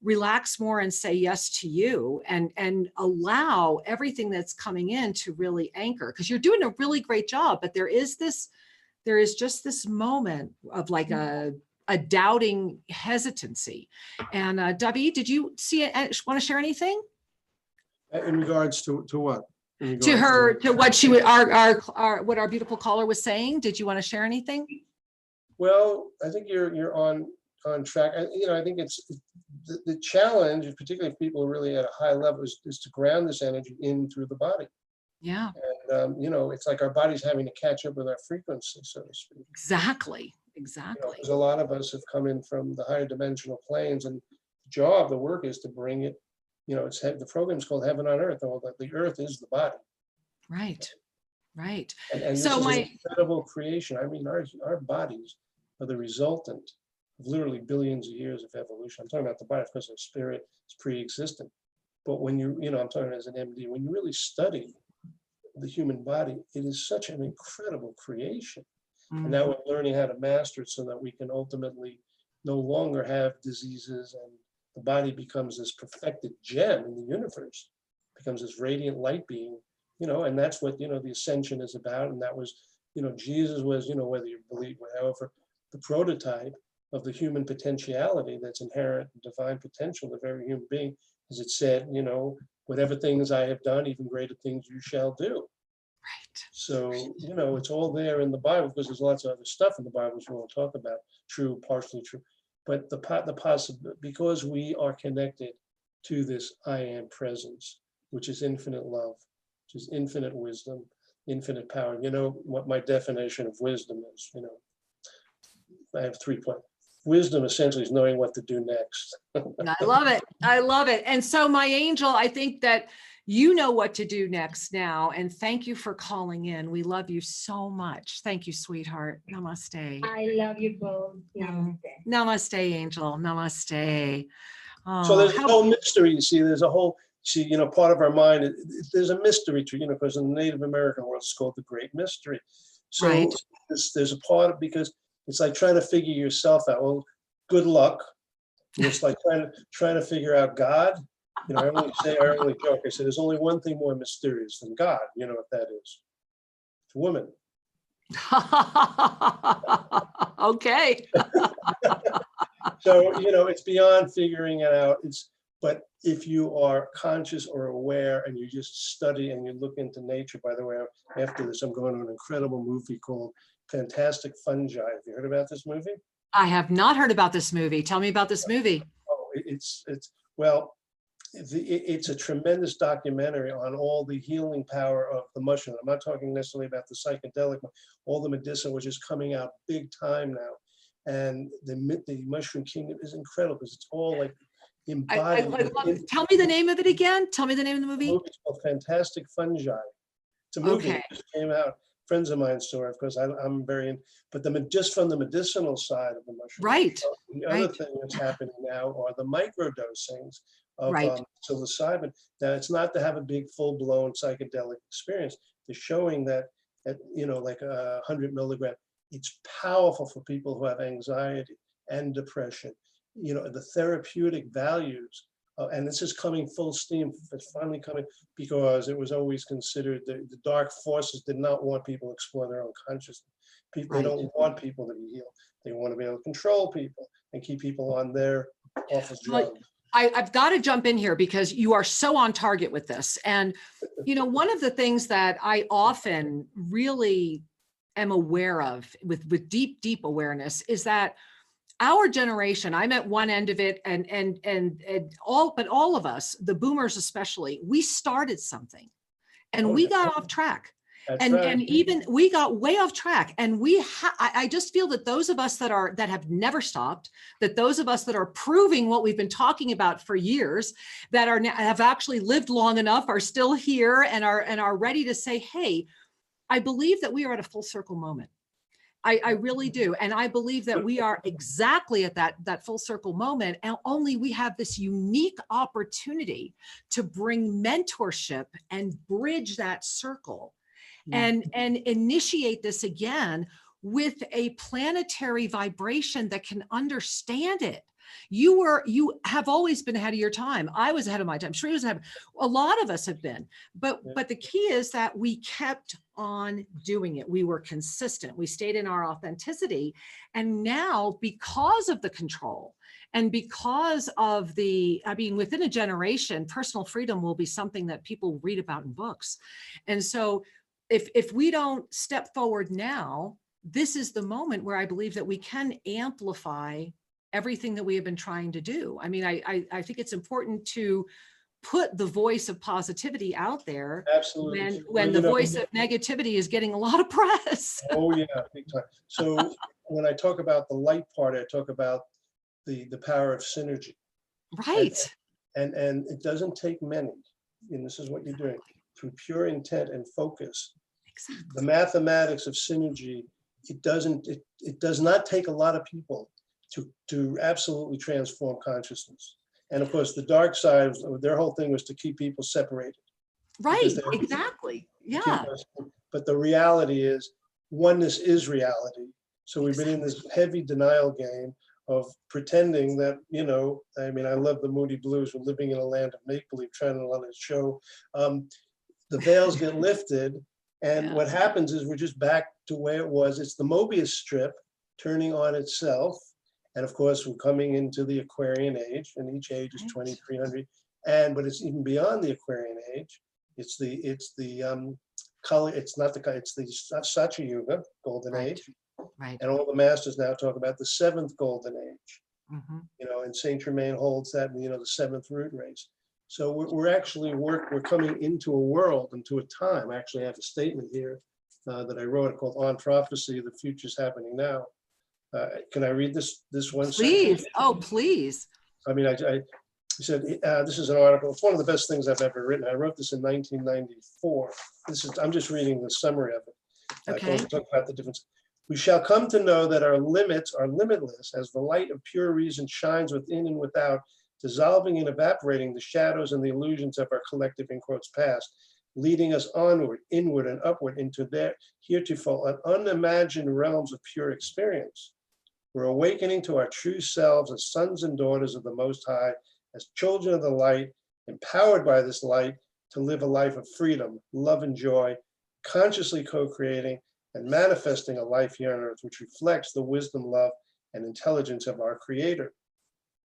relax more and say yes to you and allow everything that's coming in to really anchor, because you're doing a really great job. But there is just this moment of like a doubting hesitancy. And David, did you see it? Want to share anything? In regards to what? To what she would, what our beautiful caller was saying. Did you want to share anything? Well, I think you're on track. I think it's the challenge, particularly if people are really at a high level, is to ground this energy in through the body. Yeah. And it's like our body's having to catch up with our frequency, so to speak. Exactly. Because a lot of us have come in from the higher dimensional planes, and the work is to bring it. The program's called Heaven on Earth. Or the Earth is the body. Right. And so this is an incredible creation. I mean, our bodies are the resultant of literally billions of years of evolution. I'm talking about the body, of course, our spirit is pre-existent. But when I'm talking as an MD, when you really study the human body, it is such an incredible creation. And now we're learning how to master it so that we can ultimately no longer have diseases, and the body becomes this perfected gem in the universe, becomes this radiant light being, and that's what, the Ascension is about. And that was, Jesus was, whether you believe, however, the prototype. of the human potentiality that's inherent in divine potential of every human being. As it said, you know, whatever things I have done, even greater things you shall do. Right. So, you know, it's all there in the Bible, because there's lots of other stuff in the Bible which we won't talk about, true, partially true. But the possibility, because we are connected to this I am presence, which is infinite love, which is infinite wisdom, infinite power. You know what my definition of wisdom is, you know, I have 3 points. Wisdom essentially is knowing what to do next. I love it. I love it. And so my angel, I think that you know what to do next now. And thank you for calling in. We love you so much. Thank you, sweetheart. Namaste. I love you both. Namaste. Namaste, angel. Namaste. So Oh, there's a whole mystery, you see, there's a whole, see, you know, part of our mind, there's a mystery to, you know, because in the Native American world, it's called the Great Mystery. So Right. there's a part of, because it's like trying to figure yourself out. Well, good luck. It's like trying to figure out God. You know, I only joke. I say there's only one thing more mysterious than God. You know what that is? It's a woman. Okay. So, you know, it's beyond figuring it out. But if you are conscious or aware and you just study and you look into nature, by the way, after this, I'm going to an incredible movie called Fantastic Fungi. Have you heard about this movie? I have not heard about this movie. Tell me about this movie. Oh, well, it's a tremendous documentary on all the healing power of the mushroom. I'm not talking necessarily about the psychedelic, all the medicine, which is coming out big time now. And the mushroom kingdom is incredible because it's all like embodied. Tell me the name of it again. Tell me the name of the movie. It's called Fantastic Fungi. It's a movie that just came out. Friends of mine saw it, of course. I'm very in, but just from the medicinal side of the mushroom. Right. The other thing that's happening now are the microdosings of psilocybin. Now, it's not to have a big full-blown psychedelic experience. They're showing that at, you know, like 100 milligram, it's powerful for people who have anxiety and depression. You know, the therapeutic values, and this is coming full steam. It's finally coming because it was always considered the dark forces did not want people to explore their own consciousness. They don't want people to be healed. They want to be able to control people and keep people on their awful drugs. I've got to jump in here because you are so on target with this. And, you know, one of the things that I often really am aware of with deep, deep awareness is that our generation, I'm at one end of it, and all of us, the boomers especially, we started something and we got off track. And even we got way off track, and I just feel that those of us that have never stopped, that those of us that are proving what we've been talking about for years, that have actually lived long enough, are still here and are ready to say, hey, I believe that we are at a full circle moment. I really do. And I believe that we are exactly at that full circle moment. And only we have this unique opportunity to bring mentorship and bridge that circle and initiate this again with a planetary vibration that can understand it. You have always been ahead of your time. I was ahead of my time. Sri was ahead. A lot of us have been, but the key is that we kept on doing it. We were consistent. We stayed in our authenticity. And now, because of the control and because of within a generation, personal freedom will be something that people read about in books. And so if we don't step forward now, this is the moment where I believe that we can amplify everything that we have been trying to do. I mean, I think it's important to put the voice of positivity out there. Absolutely. When the voice of negativity is getting a lot of press. Oh yeah, big time. So when I talk about the light part, I talk about the power of synergy. Right. And it doesn't take many, and this is what you're doing, through pure intent and focus. Exactly. The mathematics of synergy, it does not take a lot of people to absolutely transform consciousness. And of course, the dark side, their whole thing was to keep people separated. Right, exactly. Yeah. But the reality is, oneness is reality. So we've been in this heavy denial game of pretending that, you know, I mean, I love the Moody Blues. We're living in a land of make-believe, trying to let it show. The veils get lifted. And what happens is we're just back to where it was. It's the Mobius strip turning on itself. And of course, we're coming into the Aquarian age, and each age is 2300. But it's even beyond the Aquarian age. It's the color. It's not the. It's the Satya Yuga, golden age. Right. And all the masters now talk about the seventh golden age. Mm-hmm. You know, and Saint Germain holds that, you know, the seventh root race. So we're actually we're coming into a world, into a time. I actually have a statement here that I wrote called "On Prophecy: The Future's Happening Now." Can I read this one? Please. Section? Oh, please. I mean, I said this is an article. It's one of the best things I've ever written. I wrote this in 1994. I'm just reading the summary of it. Okay. Talk about the difference. We shall come to know that our limits are limitless as the light of pure reason shines within and without, dissolving and evaporating the shadows and the illusions of our collective, in quotes, past, leading us onward, inward, and upward into their heretofore unimagined realms of pure experience. We're awakening to our true selves as sons and daughters of the Most High, as children of the light, empowered by this light to live a life of freedom, love, and joy, consciously co-creating and manifesting a life here on earth which reflects the wisdom, love, and intelligence of our Creator.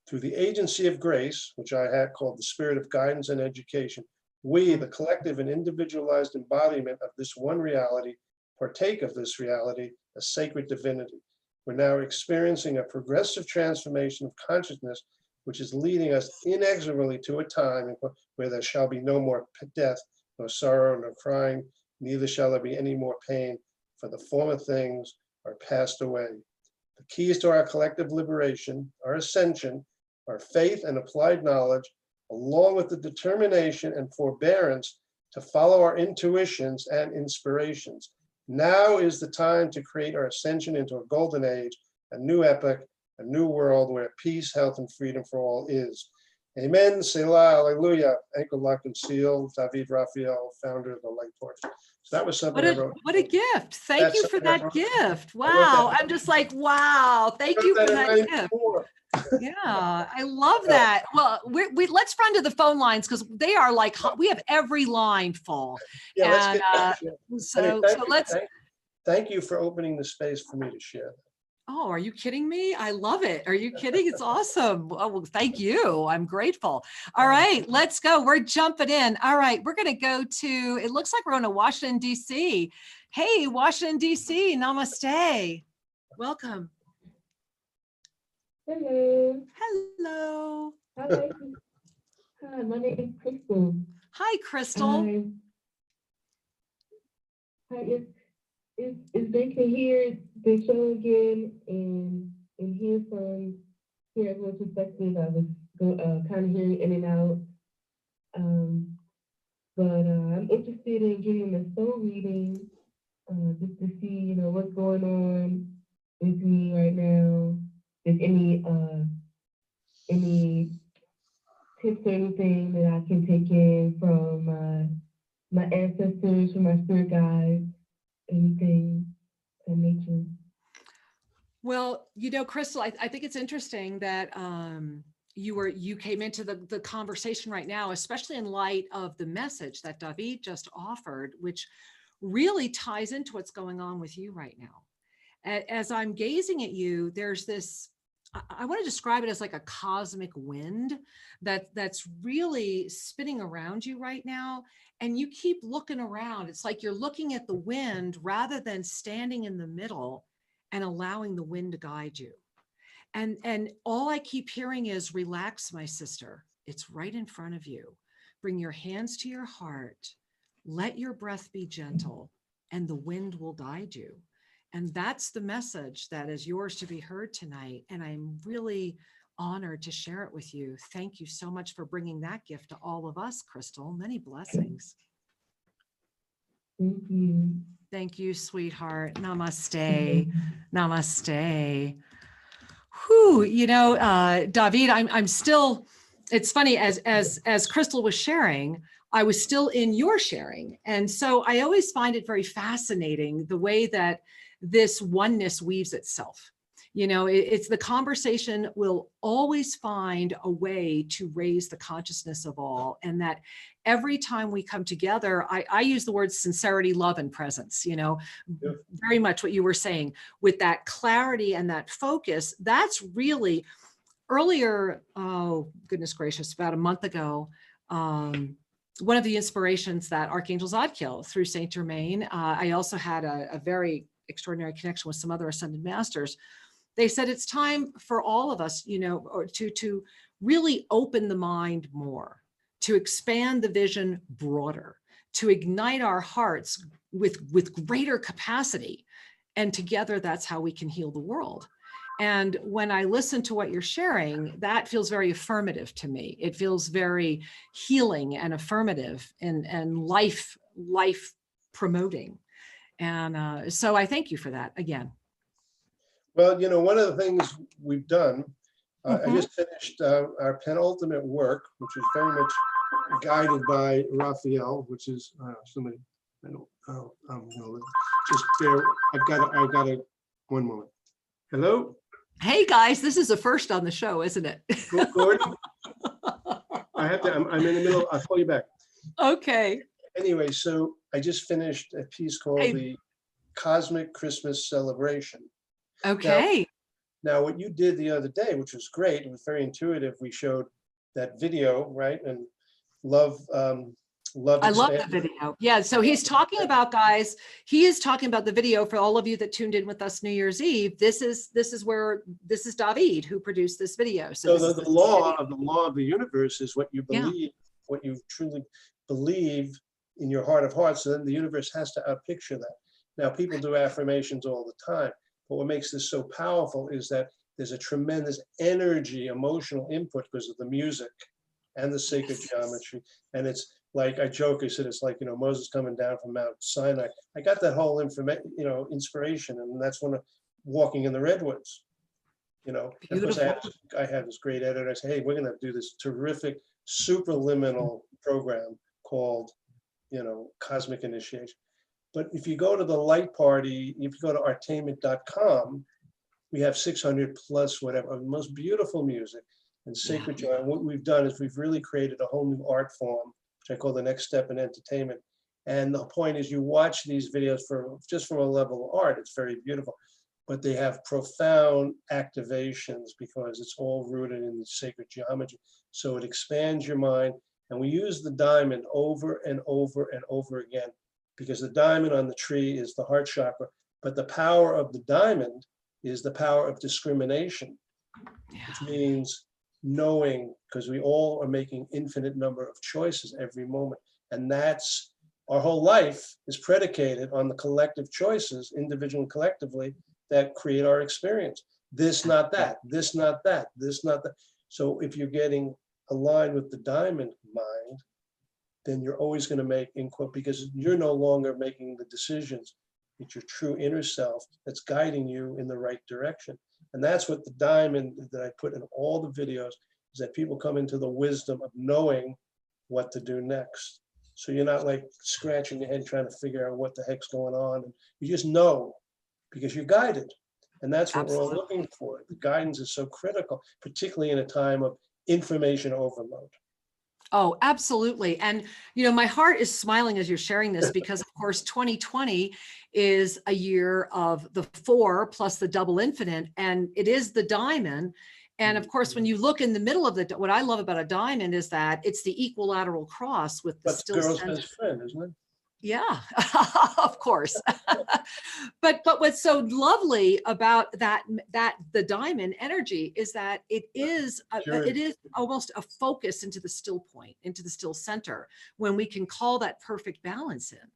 Through the agency of grace, which I had called the spirit of guidance and education, we, the collective and individualized embodiment of this one reality, partake of this reality as sacred divinity. We're now experiencing a progressive transformation of consciousness, which is leading us inexorably to a time where there shall be no more death, no sorrow, no crying, neither shall there be any more pain, for the former things are passed away. The keys to our collective liberation, our ascension, our faith and applied knowledge, along with the determination and forbearance to follow our intuitions and inspirations. Now is the time to create our ascension into a golden age, a new epoch, a new world where peace, health, and freedom for all is. Amen, Selah, Alleluia, ankle locked and sealed, Vid Raphael, founder of the Light Torch. So that was something I wrote. What a gift. Thank you for that gift. I wrote Wow. that. I'm just like, wow. Thank you for that gift. Yeah, I love that. Well, let's run to the phone lines because they are like, we have every line full. Yeah, let's thank you for opening the space for me to share. Oh, are you kidding me? I love it. Are you kidding? It's awesome. Oh, well, thank you. I'm grateful. All right, let's go. We're jumping in. All right, we're going to go to, it looks like we're going to Washington, D.C. Hey, Washington, D.C. Namaste. Welcome. Hello. Hello. Hi. Hi, my name is Crystal. Hi, Crystal. Hi. It's great to hear the show again and hear from everyone's perspective. I was kind of hearing in and out. But I'm interested in getting a soul reading just to see, what's going on with me right now. If any tips or anything that I can take in from my ancestors, from my spirit guides, anything of nature. Well, Crystal, I think it's interesting that you came into the conversation right now, especially in light of the message that David just offered, which really ties into what's going on with you right now. As I'm gazing at you, there's this, I want to describe it as like a cosmic wind that's really spinning around you right now. And you keep looking around. It's like you're looking at the wind rather than standing in the middle and allowing the wind to guide you. And all I keep hearing is, relax, my sister. It's right in front of you. Bring your hands to your heart. Let your breath be gentle, and the wind will guide you. And that's the message that is yours to be heard tonight. And I'm really honored to share it with you. Thank you so much for bringing that gift to all of us, Crystal. Many blessings. Thank you. Thank you, sweetheart. Namaste. Namaste. Whew, David, I'm still, it's funny, as Crystal was sharing, I was still in your sharing. And so I always find it very fascinating the way that this oneness weaves itself. You know, it's the conversation will always find a way to raise the consciousness of all. And that every time we come together, I use the words sincerity, love, and presence, you know, Yeah. very much what you were saying with that clarity and that focus. That's really earlier, oh, goodness gracious, about a month ago, one of the inspirations that Archangel Zadkiel through Saint Germain, I also had a very extraordinary connection with some other ascended masters. They said it's time for all of us, you know, or to really open the mind more, to expand the vision broader, to ignite our hearts with greater capacity. And together, that's how we can heal the world. And when I listen to what you're sharing, that feels very affirmative to me. It feels very healing and affirmative and life promoting. And so I thank you for that again. Well, you know, one of the things we've done, I Mhm. just finished our penultimate work, which is very much guided by Raphael, which is somebody. I don't. Oh, just bear. I've got a. One moment. Hello, Hey guys, this is a first on the show, isn't it? Gordon. I have to. I'm in the middle. I'll call you back. Okay. Anyway, so I just finished a piece called Hey. the Cosmic Christmas Celebration. Okay. Now, what you did the other day, which was great, it was very intuitive. We showed that video, right? And love, love. I love the Expansion. video. Yeah. So he's talking about, guys, he is talking about the video for all of you that tuned in with us New Year's Eve. This is David who produced this video. So this the is law of the universe is what you Yeah. believe, what you truly believe in your heart of hearts. So then the universe has to outpicture that. Now, people do affirmations all the time, but what makes this so powerful is that there's a tremendous energy, emotional input because of the music and the sacred geometry. And it's like, I joke, I said, it's like, you know, Moses coming down from Mount Sinai. I got that whole inspiration, and that's when walking in the redwoods. You know, and of course I have this great editor. I say, hey, we're going to do this terrific superliminal program called, you know, Cosmic Initiation. But if you go to the light party, if you go to artainment.com, we have 600 plus whatever, the most beautiful music and sacred joy. And what we've done is we've really created a whole new art form, which I call the next step in entertainment. And the point is you watch these videos just from a level of art, it's very beautiful, but they have profound activations because it's all rooted in the sacred geometry. So it expands your mind. And we use the diamond over and over and over again, because the diamond on the tree is the heart chakra, but the power of the diamond is the power of discrimination, which means knowing, because we all are making infinite number of choices every moment. And that's our whole life is predicated on the collective choices, individual and collectively, that create our experience. This, not that, this, not that, this, not that. So if you're getting aligned with the diamond mind, then you're always going to make input, because you're no longer making the decisions. It's your true inner self that's guiding you in the right direction. And that's what the diamond that I put in all the videos is, that people come into the wisdom of knowing what to do next. So you're not like scratching your head trying to figure out what the heck's going on. You just know because you're guided. And that's what we're all looking for. The guidance is so critical, particularly in a time of information overload. Oh, absolutely. And, you know, my heart is smiling as you're sharing this, because of course, 2020 is a year of the 4 plus the double infinite, and it is the diamond. And of course, when you look in the middle of what I love about a diamond is that it's the equolateral cross with the That's still girl's center. best friend, isn't it? Yeah, of course. But what's so lovely about that the diamond energy is that it is almost a focus into the still point, into the still center, when we can call that perfect balance in,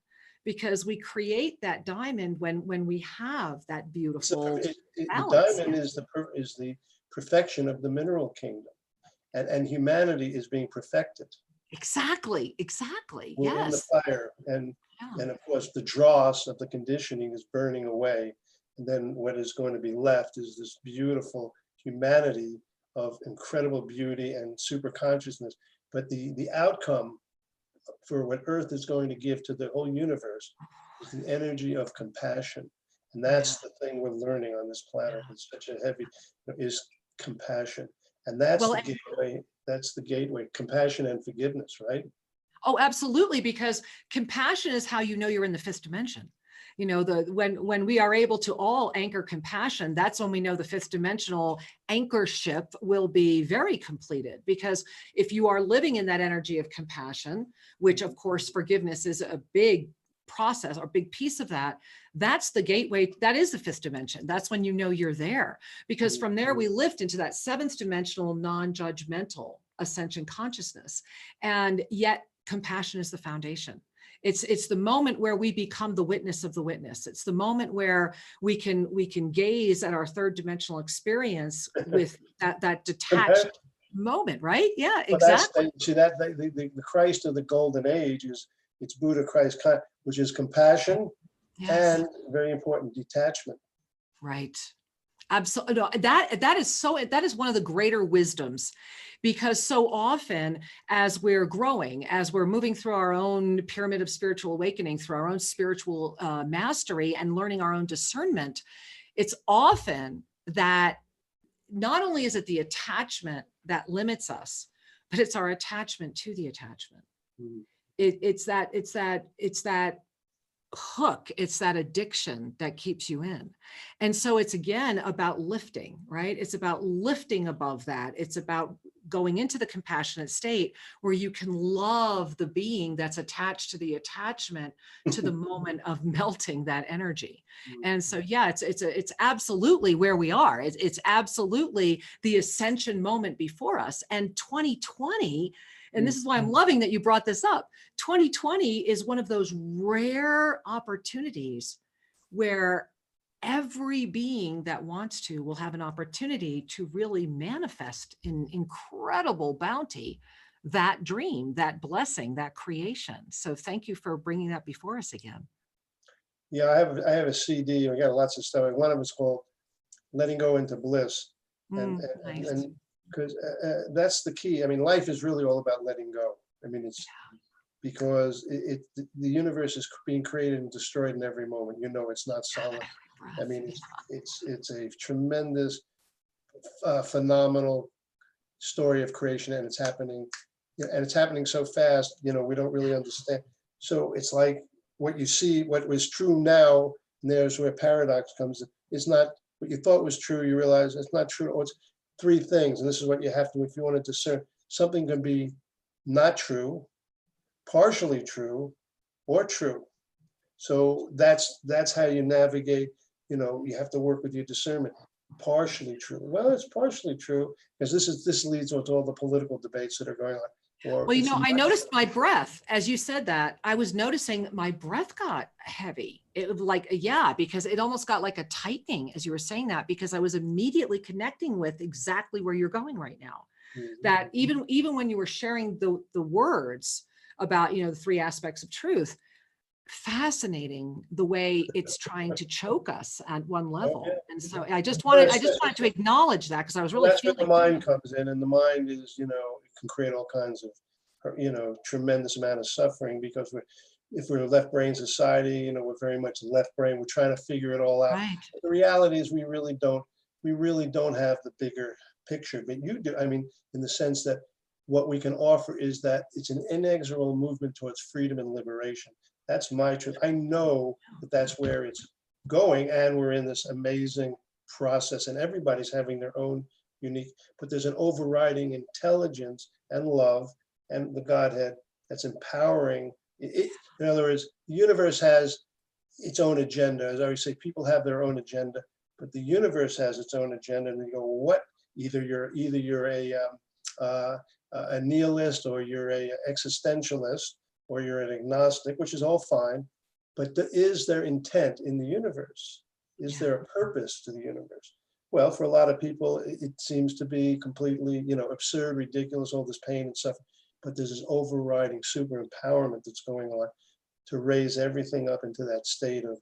because we create that diamond when we have that beautiful balance. The diamond is the perfection of the mineral kingdom, and humanity is being perfected. Exactly. We're Yes. in the fire, and of course the dross of the conditioning is burning away, and then what is going to be left is this beautiful humanity of incredible beauty and super consciousness. But the outcome for what Earth is going to give to the whole universe is the energy of compassion. And that's the thing we're learning on this planet. It's such a heavy, is compassion. And that's Well, the gateway. That's the gateway, compassion and forgiveness, right? Oh, absolutely, because compassion is how you know you're in the fifth dimension. You know, when we are able to all anchor compassion, that's when we know the fifth dimensional anchorship will be very completed. Because if you are living in that energy of compassion, which of course forgiveness is a big process or big piece of that, that's the gateway. That is the fifth dimension. That's when you know you're there, because from there we lift into that seventh dimensional non-judgmental ascension consciousness. And yet compassion is the foundation. It's the moment where we become the witness of the witness. It's the moment where we can gaze at our third dimensional experience with that detached moment, right? Yeah, exactly. See, that the Christ of the golden age is, it's Buddha Christ, which is compassion, Yes. and very important, detachment. Right. Absolutely. No, that is one of the greater wisdoms, because so often as we're growing, as we're moving through our own pyramid of spiritual awakening, through our own spiritual mastery and learning our own discernment, it's often that not only is it the attachment that limits us, but it's our attachment to the attachment. Mm. It's that hook, it's that addiction that keeps you in. And so it's again about lifting, right? It's about lifting above that. It's about going into the compassionate state where you can love the being that's attached to the attachment, to the moment of melting that energy. And so, yeah, it's absolutely where we are. It's absolutely the ascension moment before us. And 2020, and this is why I'm loving that you brought this up. 2020 is one of those rare opportunities where every being that wants to will have an opportunity to really manifest in incredible bounty that dream, that blessing, that creation. So thank you for bringing that before us again. Yeah, I have a CD. I got lots of stuff. One of it's called "Letting Go into Bliss," and Nice. because that's the key. I mean, life is really all about letting go. I mean, it's because the universe is being created and destroyed in every moment. You know, it's not solid. I mean, it's a tremendous, phenomenal story of creation, and it's happening, and it's happening so fast. You know, we don't really understand. So it's like what you see, what was true now, and there's where paradox comes. It's not what you thought was true. You realize it's not true. Oh, it's three things, and this is what you have to, if you want to discern. Something can be not true, partially true, or true. So that's how you navigate. You know, you have to work with your discernment. Partially true. Well, it's partially true because this leads to all the political debates that are going on. Well, you know, I noticed my breath as you said that. I was noticing my breath got heavy. It was like, yeah, because it almost got like a tightening as you were saying that, because I was immediately connecting with exactly where you're going right now. That even when you were sharing the words about, you know, the three aspects of truth, fascinating the way it's trying to choke us at one level. And so I just wanted to acknowledge that, because I was really feeling where the mind comes in, and the mind is, you know, it can create all kinds of, you know, tremendous amount of suffering, because if we're a left brain society, you know, we're very much left brain. We're trying to figure it all out. right. The reality is we really don't have the bigger picture, but you do. I mean, in the sense that what we can offer is that it's an inexorable movement towards freedom and liberation. That's my truth. I know that that's where it's going, and we're in this amazing process, and everybody's having their own unique, but there's an overriding intelligence and love and the Godhead that's empowering. In other words, the universe has its own agenda. As I always say, people have their own agenda, but the universe has its own agenda. And you go, well, what? Either you're a nihilist, or you're a existentialist, or you're an agnostic, which is all fine, but is there intent in the universe? Is there a purpose to the universe? Well, for a lot of people, it seems to be completely, you know, absurd, ridiculous, all this pain and suffering, but there's this overriding super empowerment that's going on to raise everything up into that state of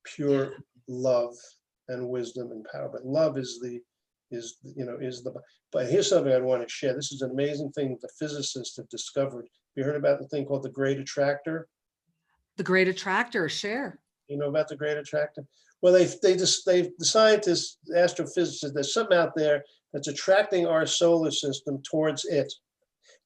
pure love and wisdom and power. But love but here's something I'd want to share. This is an amazing thing that the physicists have discovered. You heard about the thing called the Great Attractor? The Great Attractor, share. You know about the Great Attractor? Well, the scientists, the astrophysicists, there's something out there that's attracting our solar system towards it.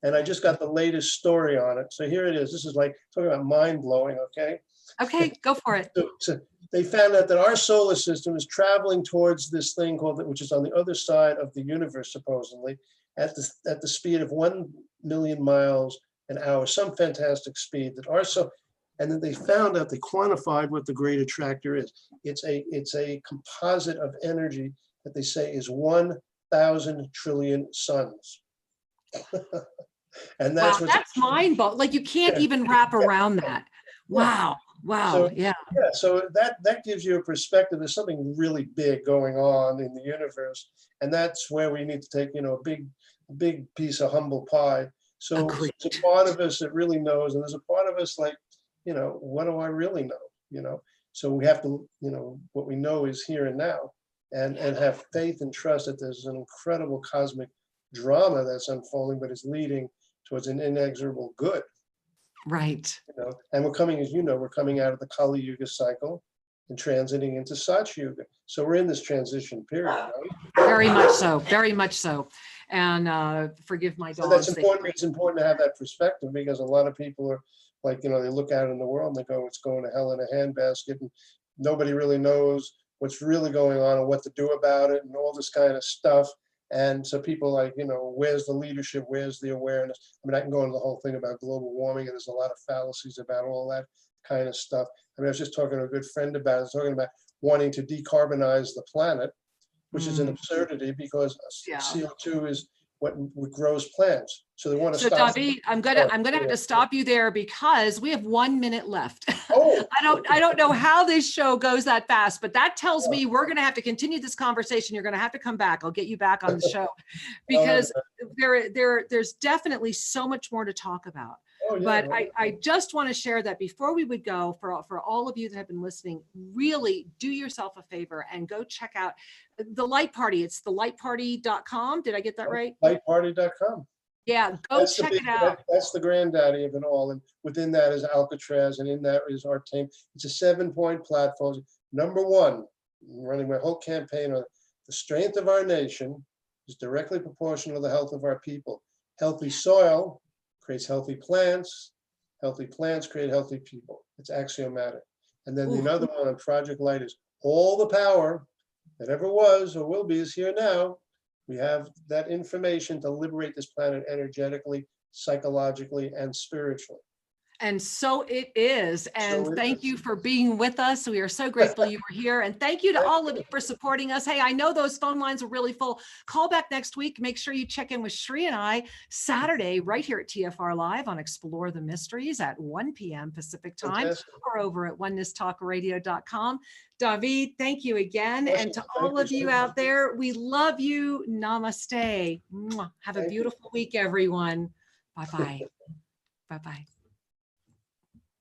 And I just got the latest story on it. So here it is. This is like talking about mind blowing. Okay. Okay, go for it. So they found out that our solar system is traveling towards this thing called, which is on the other side of the universe, supposedly, at the speed of 1 million miles an hour, some fantastic speed that and then they found out, they quantified what the great attractor is. It's a composite of energy that they say is 1,000 trillion suns. And that's wow, that's mind-boggling. Like you can't even wrap around that. Wow. Wow. So, yeah. So that gives you a perspective. There's something really big going on in the universe, and that's where we need to take, a big piece of humble pie. So Agreed. there's a part of us that really knows, and there's a part of us like, what do I really know? So we have to, what we know is here and now, and have faith and trust that there's an incredible cosmic drama that's unfolding, but is leading towards an inexorable good. Right. And we're coming, as we're coming out of the Kali Yuga cycle and transiting into Sach Yuga. So we're in this transition period, right? Very much so. Very much so. And forgive my dogs. So that's important. It's important to have that perspective, because a lot of people are like, they look out in the world and they go, it's going to hell in a handbasket, and nobody really knows what's really going on and what to do about it and all this kind of stuff. And so people like, where's the leadership? Where's the awareness? I mean, I can go into the whole thing about global warming, and there's a lot of fallacies about all that kind of stuff. I mean, I was just talking to a good friend about it, talking about wanting to decarbonize the planet, which is an absurdity, because CO2 is what grows plants. So they want to so stop. David, I'm gonna have to stop you there, because we have 1 minute left. Oh. I don't know how this show goes that fast, but that tells me we're gonna have to continue this conversation. You're gonna have to come back. I'll get you back on the show, because there's definitely so much more to talk about. Oh, yeah, but right. I just want to share that before we would go, for all of you that have been listening, really do yourself a favor and go check out the Light Party. It's thelightparty.com. Did I get that right? Lightparty.com. Yeah, go check it out. That's the granddaddy of it all. And within that is Alcatraz, and in that is our team. It's a 7-point platform. Number one, I'm running my whole campaign on the strength of our nation is directly proportional to the health of our people. Healthy soil creates healthy plants create healthy people. It's axiomatic. And then another one on Project Light is all the power that ever was or will be is here now. We have that information to liberate this planet energetically, psychologically, and spiritually. And so it is. And thank you for being with us. We are so grateful you were here. And thank you to all of you for supporting us. Hey, I know those phone lines are really full. Call back next week. Make sure you check in with Shri and I Saturday right here at TFR Live on Explore the Mysteries at 1 p.m. Pacific time. Fantastic. Or over at onenesstalkradio.com. David, thank you again. And to all of you out there, we love you. Namaste. Have a beautiful week, everyone. Bye-bye. Bye-bye.